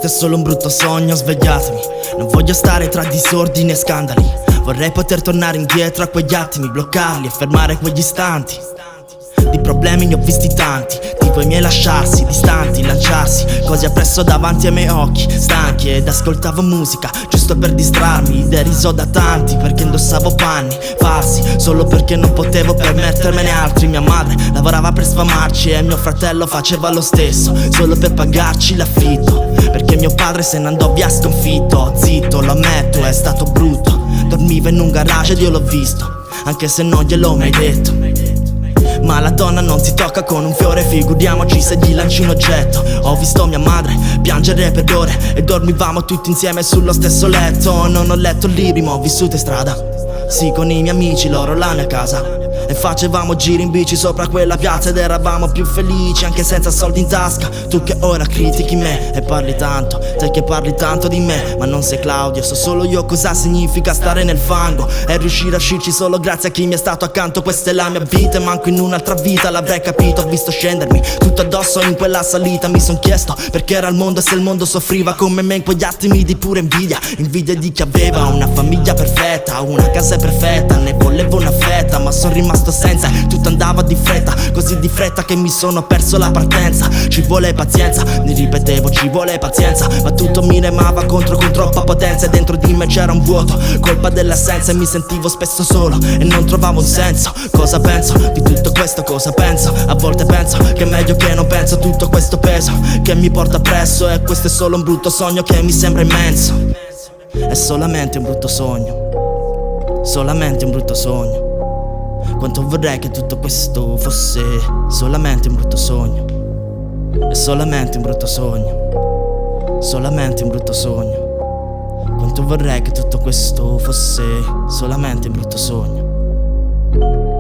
è solo un brutto sogno, svegliatemi. Non voglio stare tra disordini e scandali. Vorrei poter tornare indietro a quegli attimi, bloccarli e fermare quegli istanti. Di problemi ne ho visti tanti, tipo i miei lasciarsi, distanti, lanciarsi così appresso davanti ai miei occhi, stanchi, ed ascoltavo musica giusto per distrarmi, deriso da tanti perché indossavo panni falsi, solo perché non potevo permettermene altri. Mia madre lavorava per sfamarci e mio fratello faceva lo stesso, solo per pagarci l'affitto, perché mio padre se ne andò via sconfitto. Zitto, lo ammetto, è stato brutto. Dormiva in un garage ed io l'ho visto, anche se non gliel'ho mai detto. Ma la donna non si tocca con un fiore, figuriamoci se gli lanci un oggetto. Ho visto mia madre piangere per ore e dormivamo tutti insieme sullo stesso letto. Non ho letto libri ma ho vissuto in strada, sì, con i miei amici, loro la mia casa. E facevamo giri in bici sopra quella piazza ed eravamo più felici anche senza soldi in tasca. Tu che ora critichi me e parli tanto, te che parli tanto di me, ma non sei Claudio, so solo io cosa significa stare nel fango e riuscire a uscirci solo grazie a chi mi è stato accanto. Questa è la mia vita e manco in un'altra vita l'avrei capito. Ho visto scendermi tutto addosso in quella salita, mi son chiesto perché era il mondo e se il mondo soffriva come me in quegli attimi di pura invidia. Invidia di chi aveva una famiglia perfetta, una casa perfetta, ne volevo una fetta ma son rimasto senza, tutto andava di fretta, così di fretta che mi sono perso la partenza. Ci vuole pazienza, mi ripetevo ci vuole pazienza, ma tutto mi remava contro con troppa potenza e dentro di me c'era un vuoto, colpa dell'assenza, e mi sentivo spesso solo e non trovavo un senso. Cosa penso di tutto questo, cosa penso? A volte penso che è meglio che non penso, tutto questo peso che mi porta presso, e questo è solo un brutto sogno che mi sembra immenso. È solamente un brutto sogno, solamente un brutto sogno. Quanto vorrei che tutto questo fosse solamente un brutto sogno. È solamente un brutto sogno, solamente un brutto sogno. Quanto vorrei che tutto questo fosse solamente un brutto sogno.